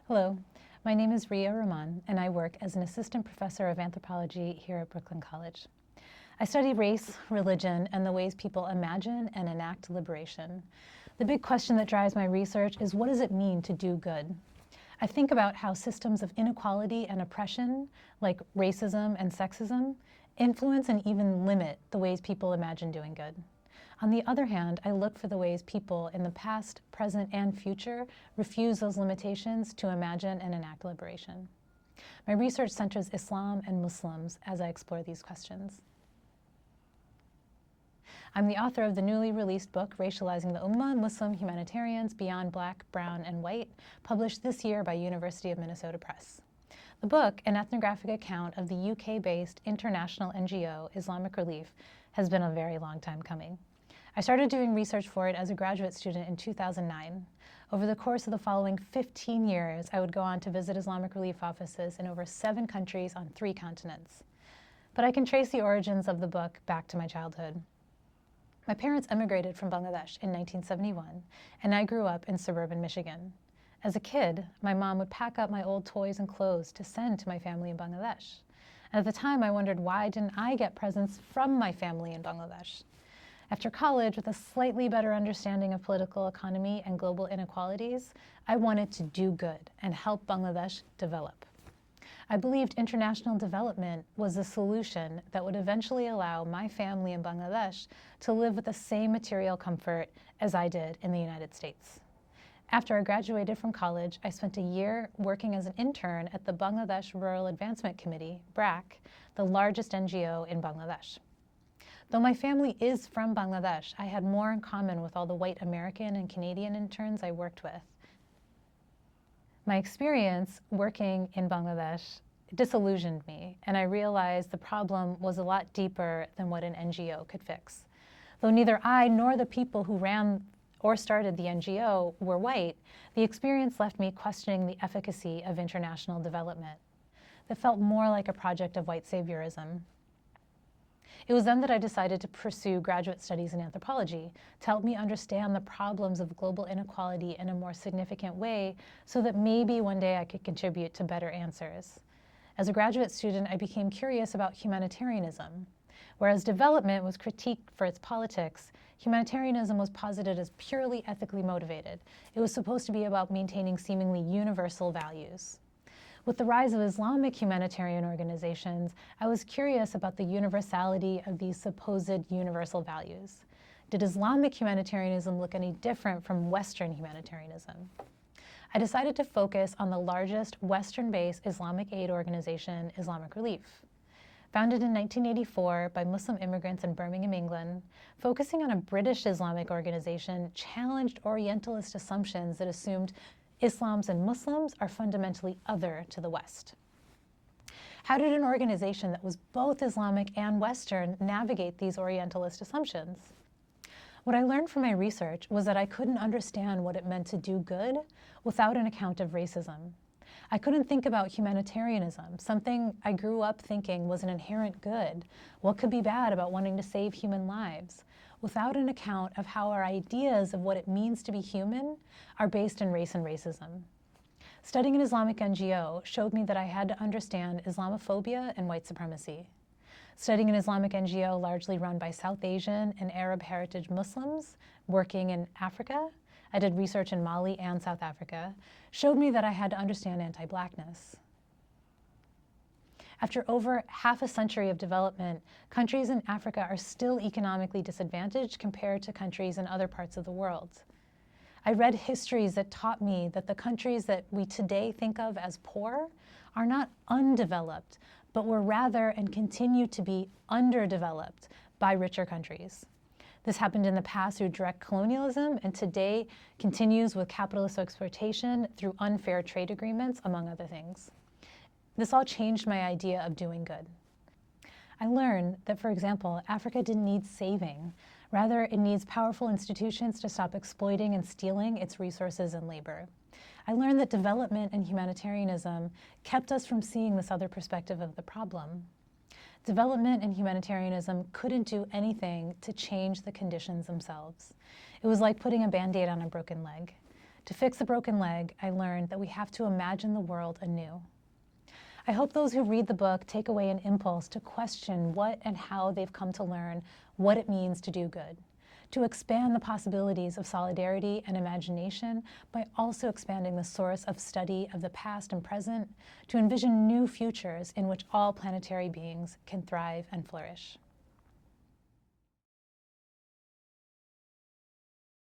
Hello, my name is Rhea Rahman, and I work as an assistant professor of anthropology here at Brooklyn College. I study race, religion, and the ways people imagine and enact liberation. The big question that drives my research is, what does it mean to do good? I think about how systems of inequality and oppression, like racism and sexism, influence and even limit the ways people imagine doing good. On the other hand, I look for the ways people in the past, present, and future refuse those limitations to imagine and enact liberation. My research centers Islam and Muslims as I explore these questions. I'm the author of the newly released book, Racializing the Ummah, Muslim Humanitarians Beyond Black, Brown, and White, published this year by University of Minnesota Press. The book, an ethnographic account of the UK-based international NGO, Islamic Relief, has been a very long time coming. I started doing research for it as a graduate student in 2009. Over the course of the following 15 years, I would go on to visit Islamic Relief offices in over 7 countries on 3 continents. But I can trace the origins of the book back to my childhood. My parents emigrated from Bangladesh in 1971, and I grew up in suburban Michigan. As a kid, my mom would pack up my old toys and clothes to send to my family in Bangladesh. And at the time, I wondered, why didn't I get presents from my family in Bangladesh? After college, with a slightly better understanding of political economy and global inequalities, I wanted to do good and help Bangladesh develop. I believed international development was the solution that would eventually allow my family in Bangladesh to live with the same material comfort as I did in the United States. After I graduated from college, I spent a year working as an intern at the Bangladesh Rural Advancement Committee, BRAC, the largest NGO in Bangladesh. Though my family is from Bangladesh, I had more in common with all the white American and Canadian interns I worked with. My experience working in Bangladesh disillusioned me, and I realized the problem was a lot deeper than what an NGO could fix. Though neither I nor the people who ran or started the NGO were white, the experience left me questioning the efficacy of international development. That felt more like a project of white saviorism. It was then that I decided to pursue graduate studies in anthropology to help me understand the problems of global inequality in a more significant way so that maybe one day I could contribute to better answers. As a graduate student, I became curious about humanitarianism. Whereas development was critiqued for its politics, humanitarianism was posited as purely ethically motivated. It was supposed to be about maintaining seemingly universal values. With the rise of Islamic humanitarian organizations, I was curious about the universality of these supposed universal values. Did Islamic humanitarianism look any different from Western humanitarianism? I decided to focus on the largest Western-based Islamic aid organization, Islamic Relief. Founded in 1984 by Muslim immigrants in Birmingham, England, focusing on a British Islamic organization challenged Orientalist assumptions that assumed Islams and Muslims are fundamentally other to the West. How did an organization that was both Islamic and Western navigate these Orientalist assumptions? What I learned from my research was that I couldn't understand what it meant to do good without an account of racism. I couldn't think about humanitarianism, something I grew up thinking was an inherent good. What could be bad about wanting to save human lives? Without an account of how our ideas of what it means to be human are based in race and racism. Studying an Islamic NGO showed me that I had to understand Islamophobia and white supremacy. Studying an Islamic NGO largely run by South Asian and Arab heritage Muslims working in Africa, I did research in Mali and South Africa, showed me that I had to understand anti-Blackness. After over half a century of development, countries in Africa are still economically disadvantaged compared to countries in other parts of the world. I read histories that taught me that the countries that we today think of as poor are not undeveloped, but were rather and continue to be underdeveloped by richer countries. This happened in the past through direct colonialism and today continues with capitalist exploitation through unfair trade agreements, among other things. This all changed my idea of doing good. I learned that, for example, Africa didn't need saving. Rather, it needs powerful institutions to stop exploiting and stealing its resources and labor. I learned that development and humanitarianism kept us from seeing this other perspective of the problem. Development and humanitarianism couldn't do anything to change the conditions themselves. It was like putting a Band-Aid on a broken leg. To fix a broken leg, I learned that we have to imagine the world anew. I hope those who read the book take away an impulse to question what and how they've come to learn what it means to do good, to expand the possibilities of solidarity and imagination by also expanding the source of study of the past and present, to envision new futures in which all planetary beings can thrive and flourish.